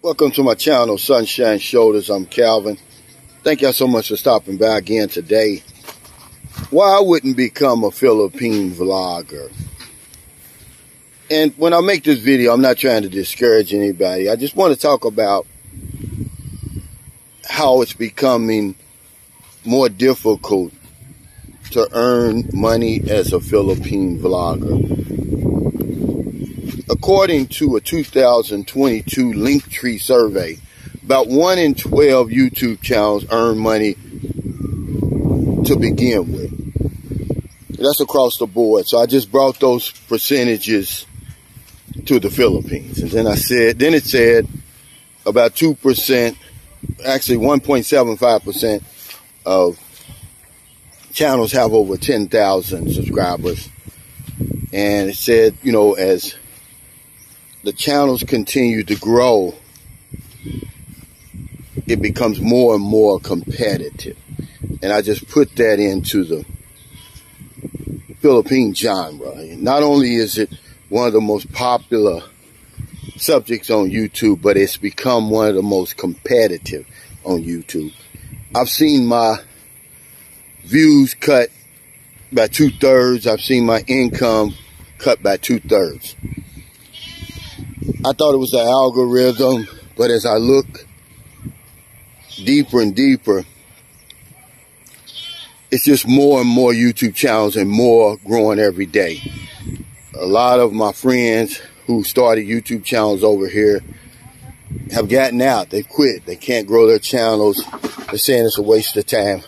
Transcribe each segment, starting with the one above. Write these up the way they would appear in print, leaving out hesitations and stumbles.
Welcome to my channel, Sunshine Shoulders. I'm Calvin. Thank y'all so much for stopping by again today. Why I wouldn't become a Philippine vlogger. And when I make this video, I'm not trying to discourage anybody. I just want to talk about how it's becoming more difficult to earn money as a Philippine vlogger. According to a 2022 Linktree survey, about 1 in 12 YouTube channels earn money to begin with. That's across the board. So I just brought those percentages to the Philippines. And then it said about 2%, actually 1.75% of channels have over 10,000 subscribers. And it said, you know, as the channels continue to grow, it becomes more and more competitive. And I just put that into the Philippine genre. Not only is it one of the most popular subjects on YouTube, but it's become one of the most competitive on YouTube. I've seen my views cut by 2/3. I've seen my income cut by 2/3. I thought it was the algorithm, but as I look deeper and deeper, it's just more and more YouTube channels and more growing every day. A lot of my friends who started YouTube channels over here have gotten out. They've quit. They can't grow their channels. They're saying it's a waste of time.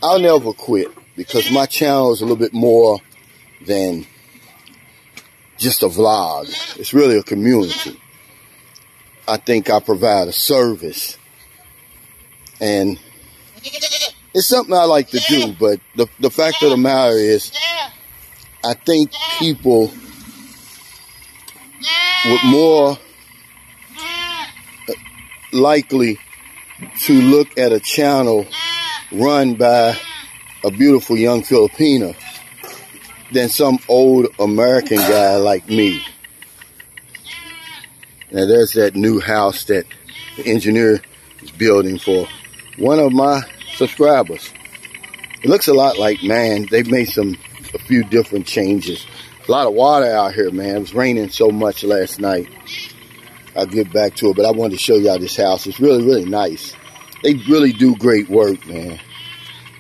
I'll never quit because my channel is a little bit more than just a vlog. It's really a community. I think I provide a service, and it's something I like to do, but the fact of the matter is, I think people would more likely to look at a channel run by a beautiful young Filipina than some old American guy like me. Now there's that new house that the engineer is building for one of my subscribers. It looks a lot like mine. They've made a few different changes. A lot of water out here, man. It was raining so much last night. I'll get back to it, but I wanted to show y'all this house. It's really, really nice. They really do great work, man.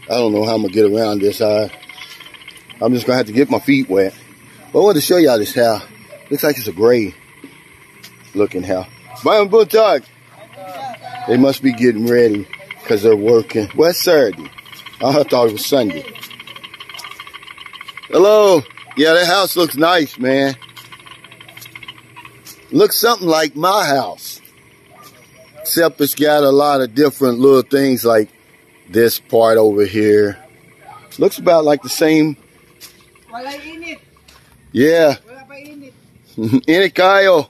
I don't know how I'm gonna get around this. I'm just gonna have to get my feet wet. But I wanted to show y'all this house. Looks like it's a gray looking house. Bayang Buntag. They must be getting ready because they're working. Well, it's Saturday. I thought it was Sunday. Hello. Yeah, that house looks nice, man. Looks something like my house. Except it's got a lot of different little things like this part over here. Looks about like the same. Yeah. Init kayo.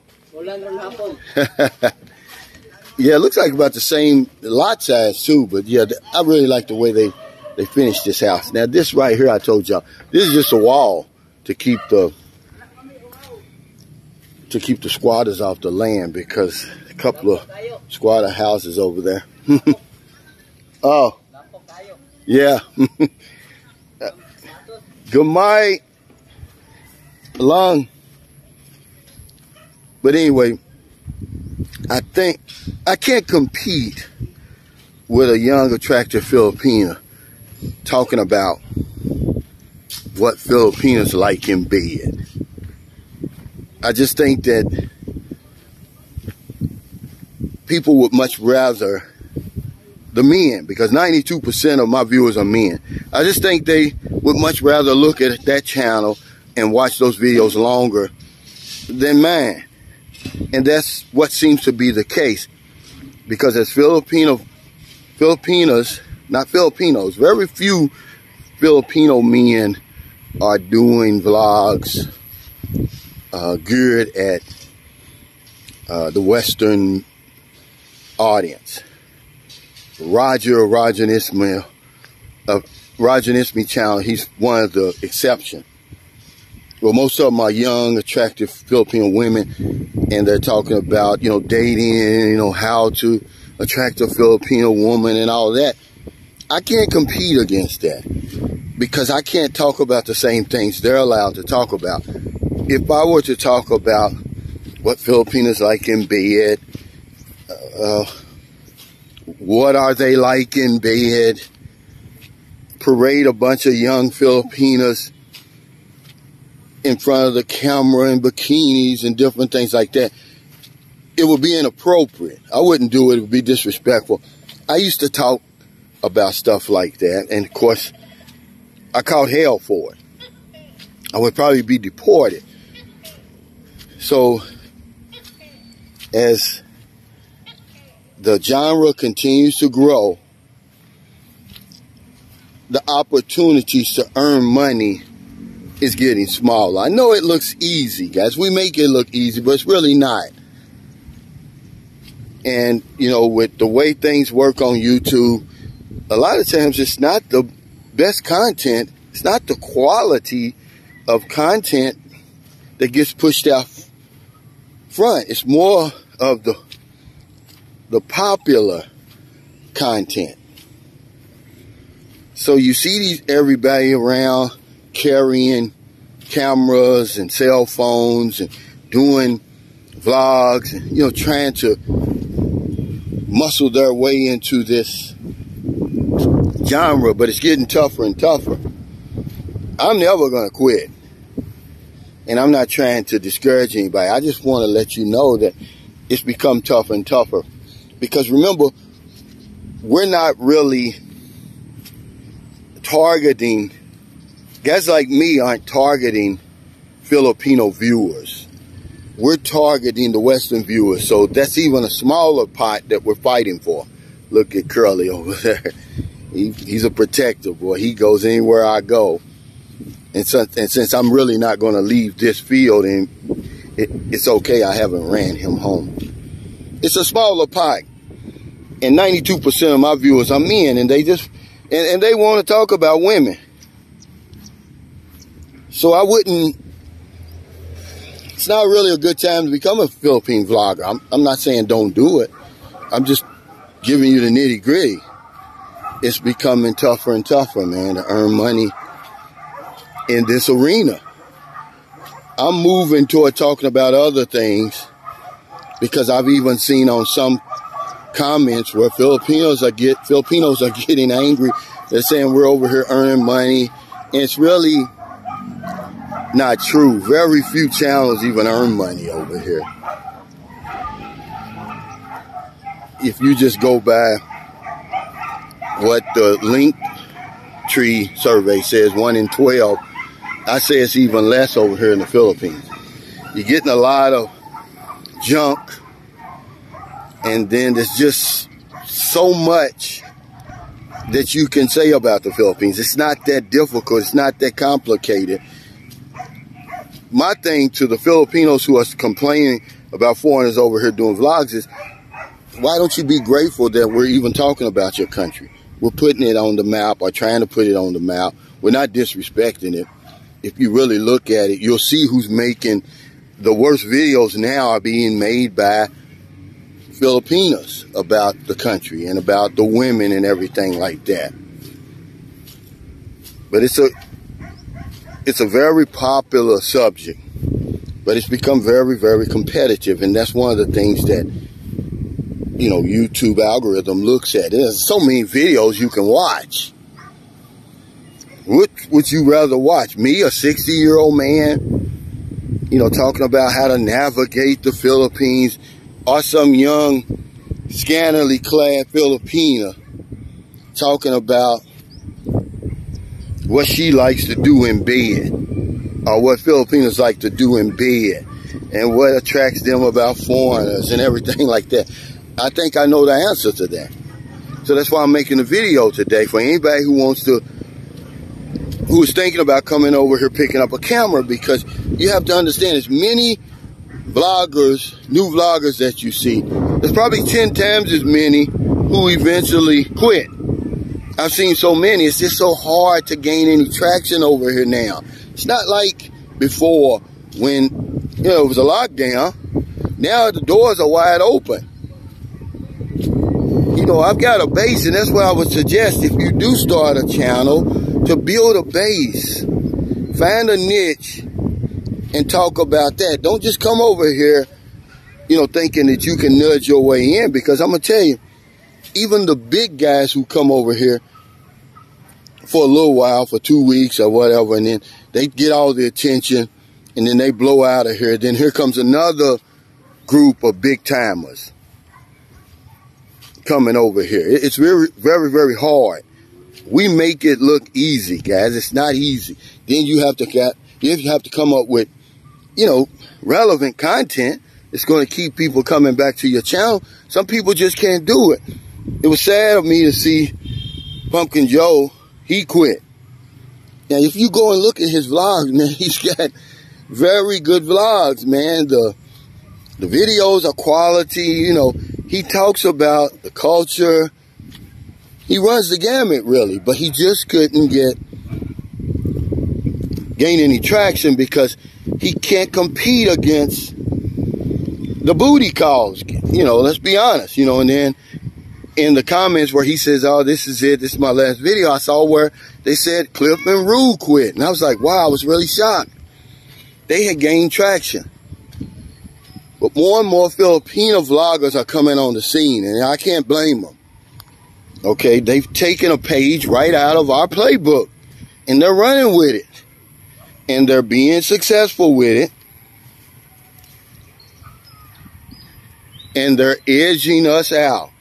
Yeah, it looks like about the same lot size too, but yeah, I really like the way they finished this house. Now this right here, I told y'all, this is just a wall to keep the squatters off the land, because a couple of squatter houses over there. Oh, yeah. Gamay long. But anyway, I think I can't compete with a young, attractive Filipina talking about what Filipinos like in bed. I just think that people would much rather, the men, because 92% of my viewers are men. I just think they would much rather look at that channel and watch those videos longer than mine. And that's what seems to be the case, because as Filipinos, not Filipinos, very few Filipino men are doing vlogs geared at the Western audience. Roger and Ismail channel, he's one of the exceptions. well, most of them are young, attractive Filipino women, and they're talking about, you know, dating, you know, how to attract a Filipino woman and all that. I can't compete against that because I can't talk about the same things they're allowed to talk about. If I were to talk about what Filipinos like in bed, what are they like in bed, parade a bunch of young Filipinas in front of the camera in bikinis and different things like that, it would be inappropriate. I wouldn't do it. It would be disrespectful. I used to talk about stuff like that, and of course, I caught hell for it. I would probably be deported. So, as the genre continues to grow, the opportunities to earn money is getting smaller. I know it looks easy, guys. We make it look easy, but it's really not. And, you know, with the way things work on YouTube, a lot of times it's not the best content. It's not the quality of content that gets pushed out front. It's more of the popular content. So you see everybody around carrying cameras and cell phones and doing vlogs and, you know, trying to muscle their way into this genre, but it's getting tougher and tougher. I'm never going to quit. And I'm not trying to discourage anybody. I just want to let you know that it's become tougher and tougher. Because remember, we're not really targeting, guys like me aren't targeting Filipino viewers. We're targeting the Western viewers. So that's even a smaller pot that we're fighting for. Look at Curly over there. He's a protector, boy. He goes anywhere I go. And since I'm really not going to leave this field, and it's okay, I haven't ran him home. It's a smaller pot. And 92% of my viewers are men, and they just, and they want to talk about women. So I wouldn't, it's not really a good time to become a Philippine vlogger. I'm not saying don't do it. I'm just giving you the nitty gritty. It's becoming tougher and tougher, man, to earn money in this arena. I'm moving toward talking about other things because I've even seen on some comments where Filipinos are getting angry. They're saying we're over here earning money, and it's really not true. Very few channels even earn money over here. If you just go by what the Linktree survey says, 1 in 12, I say it's even less over here in the Philippines. You're getting a lot of junk, and then there's just so much that you can say about the Philippines. It's not that difficult. It's not that complicated. My thing to the Filipinos who are complaining about foreigners over here doing vlogs is, why don't you be grateful that we're even talking about your country? We're putting it on the map, or trying to put it on the map. We're not disrespecting it. If you really look at it, you'll see who's making the worst videos now are being made by Filipinos about the country and about the women and everything like that. But it's a very popular subject, but it's become very, very competitive, and that's one of the things that, you know, YouTube algorithm looks at. There's so many videos you can watch. What would you rather watch? Me, a 60-year-old man, you know, talking about how to navigate the Philippines, or some young, scantily clad Filipina talking about what she likes to do in bed, or what Filipinos like to do in bed, and what attracts them about foreigners and everything like that? I think I know the answer to that. So that's why I'm making a video today for anybody who is thinking about coming over here, picking up a camera, because you have to understand, as many vloggers, new vloggers that you see, there's probably 10 times as many who eventually quit. I've seen so many. It's just so hard to gain any traction over here now. It's not like before when, you know, it was a lockdown. Now the doors are wide open. You know, I've got a base, and that's what I would suggest if you do start a channel, to build a base. Find a niche and talk about that. Don't just come over here, you know, thinking that you can nudge your way in, because I'm going to tell you, even the big guys who come over here for a little while, for 2 weeks or whatever, and then they get all the attention, and then they blow out of here. Then here comes another group of big timers coming over here. It's very, very, very hard. We make it look easy, guys. It's not easy. Then you have to come up with, you know, relevant content. It's going to keep people coming back to your channel. Some people just can't do it. It was sad of me to see Pumpkin Joe, he quit. Now, if you go and look at his vlogs, man, he's got very good vlogs, man. The videos are quality. You know, he talks about the culture. He runs the gamut, really, but he just couldn't gain any traction because he can't compete against the booty calls. You know, let's be honest, you know. And then in the comments where he says, oh, this is it, this is my last video, I saw where they said Cliff and Rue quit. And I was like, wow, I was really shocked. They had gained traction. But more and more Filipino vloggers are coming on the scene, and I can't blame them. Okay, they've taken a page right out of our playbook, and they're running with it. And they're being successful with it. And they're edging us out.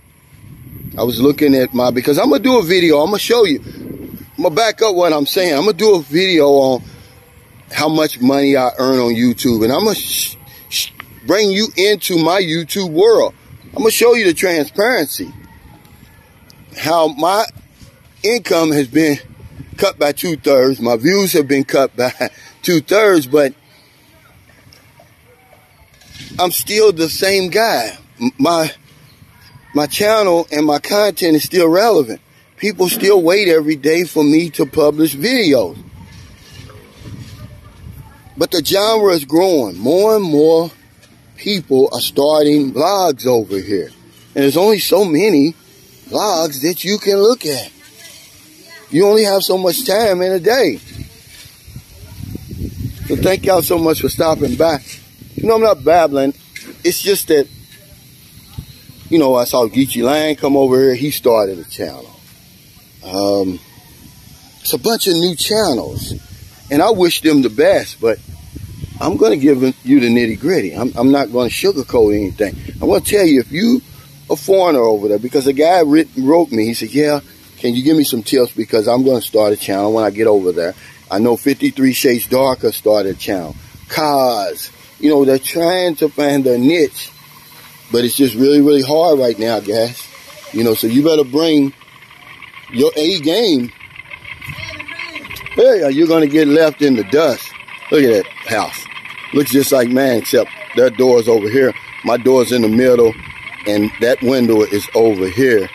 I was looking at because I'm going to do a video. I'm going to show you. I'm going to back up what I'm saying. I'm going to do a video on how much money I earn on YouTube. And I'm going to bring you into my YouTube world. I'm going to show you the transparency. How my income has been cut by 2/3. My views have been cut by 2/3. But I'm still the same guy. My channel and my content is still relevant. People still wait every day for me to publish videos. But the genre is growing. More and more people are starting vlogs over here. And there's only so many vlogs that you can look at. You only have so much time in a day. So thank y'all so much for stopping by. You know, I'm not babbling. It's just that, you know, I saw Geechee Lang come over here. He started a channel. It's a bunch of new channels. And I wish them the best, but I'm going to give you the nitty gritty. I'm not going to sugarcoat anything. I want to tell you, if you a foreigner over there, because a guy wrote me, he said, yeah, can you give me some tips, because I'm going to start a channel when I get over there. I know 53 Shades Darker started a channel. Cars, you know, they're trying to find their niche, but it's just really, really hard right now, guys. You know, so you better bring your A game. Hey, you're going to get left in the dust. Look at that house. Looks just like mine, except their door's over here. My door's in the middle, and that window is over here.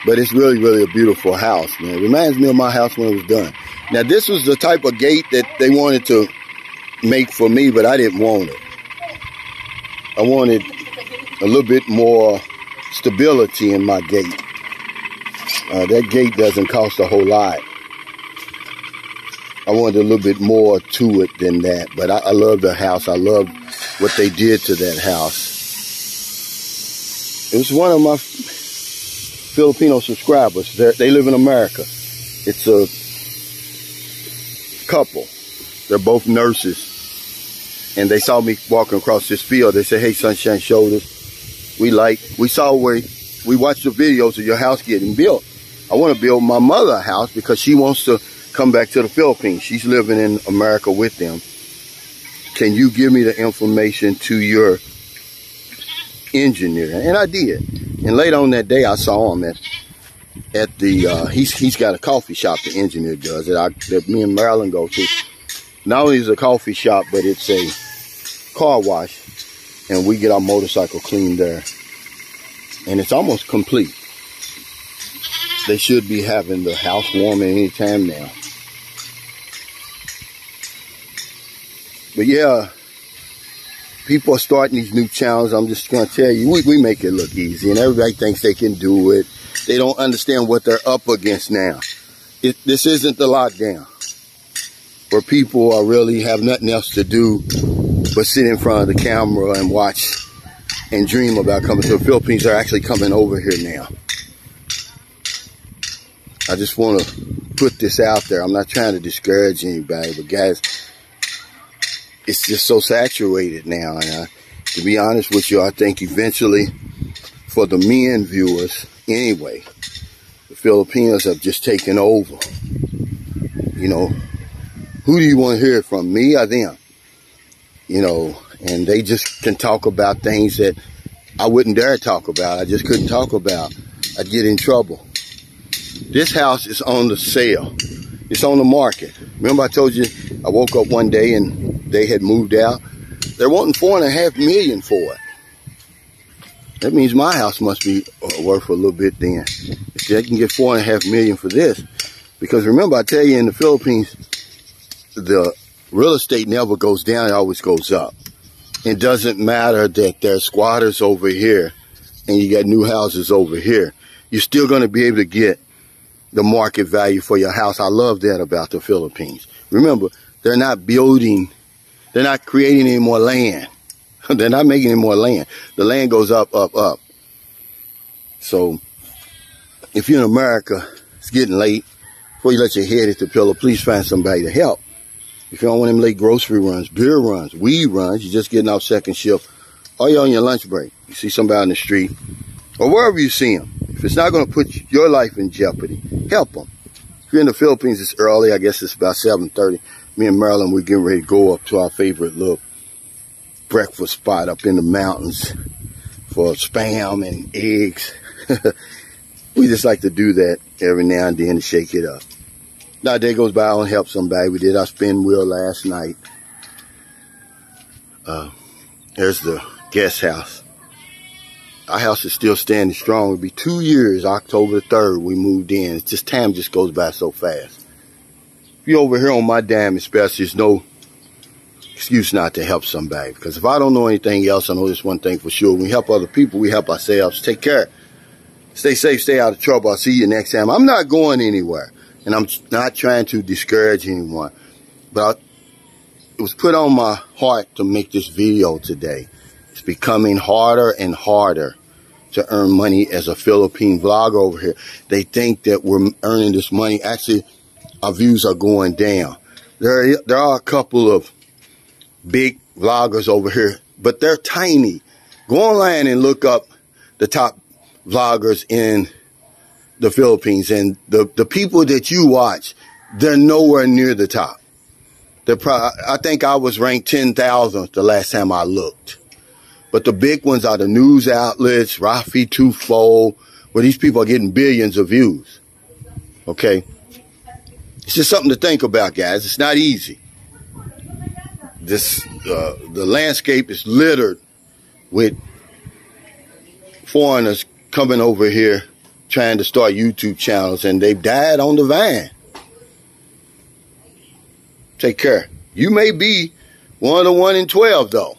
But it's really, really a beautiful house, man. It reminds me of my house when it was done. Now, this was the type of gate that they wanted to make for me, but I didn't want it. I wanted a little bit more stability in my gate. That gate doesn't cost a whole lot. I wanted a little bit more to it than that, but I love the house. I love what they did to that house. It was one of my Filipino subscribers. They live in America. It's a couple. They're both nurses. And they saw me walking across this field. They said, hey, Sunshine Shoulders, we saw where we watched the videos of your house getting built. I want to build my mother a house because she wants to come back to the Philippines. She's living in America with them. Can you give me the information to your engineer? And I did. And later on that day, I saw him at the, he's got a coffee shop, the engineer does, that me and Marilyn go to. Not only is it a coffee shop, but it's a car wash. And we get our motorcycle cleaned there. And it's almost complete. They should be having the house warming any time now. But yeah, people are starting these new channels. I'm just going to tell you, we make it look easy, and everybody thinks they can do it. They don't understand what they're up against now. This isn't the lockdown, where people are really have nothing else to do but sit in front of the camera and watch and dream about coming to the Philippines. They're actually coming over here now. I just want to put this out there. I'm not trying to discourage anybody, but guys, it's just so saturated now. And to be honest with you, I think eventually, for the men viewers anyway, the Filipinos have just taken over. You know, who do you want to hear from, me or them? You know, and they just can talk about things that I wouldn't dare talk about. I just couldn't talk about. I'd get in trouble. This house is on the sale. It's on the market. Remember I told you I woke up one day and they had moved out? They're wanting $4.5 million for it. That means my house must be worth a little bit then. If they can get $4.5 million for this. Because remember, I tell you, in the Philippines, the real estate never goes down, it always goes up. It doesn't matter that there's squatters over here and you got new houses over here. You're still going to be able to get the market value for your house. I love that about the Philippines. Remember, they're not building, they're not creating any more land. They're not making any more land. The land goes up, up, up. So, if you're in America, it's getting late. Before you let your head hit the pillow, please find somebody to help. If you don't want them late grocery runs, beer runs, weed runs, you're just getting off second shift, or you're on your lunch break. You see somebody on the street, or wherever you see them. If it's not going to put your life in jeopardy, help them. If you're in the Philippines, it's early. I guess it's about 7:30. Me and Marilyn, we're getting ready to go up to our favorite little breakfast spot up in the mountains for spam and eggs. We just like to do that every now and then to shake it up. Now, a day goes by, I want to help somebody. We did our spin wheel last night. There's the guest house. Our house is still standing strong. It'll be 2 years, October the 3rd, we moved in. It's just time just goes by so fast. If you're over here on my dime, especially, there's no excuse not to help somebody. Because if I don't know anything else, I know this one thing for sure. When we help other people, we help ourselves. Take care. Stay safe, stay out of trouble. I'll see you next time. I'm not going anywhere. And I'm not trying to discourage anyone. But it was put on my heart to make this video today. It's becoming harder and harder to earn money as a Philippine vlogger over here. They think that we're earning this money. Actually, our views are going down. There are a couple of big vloggers over here, but they're tiny. Go online and look up the top vloggers in the Philippines, and the people that you watch, they're nowhere near the top. I think I was ranked 10,000th the last time I looked. But the big ones are the news outlets, Rafi Twofold, where these people are getting billions of views. Okay? It's just something to think about, guys. It's not easy. The landscape is littered with foreigners coming over here trying to start YouTube channels, and they've died on the vine. Take care. You may be one of the 1 in 12, though.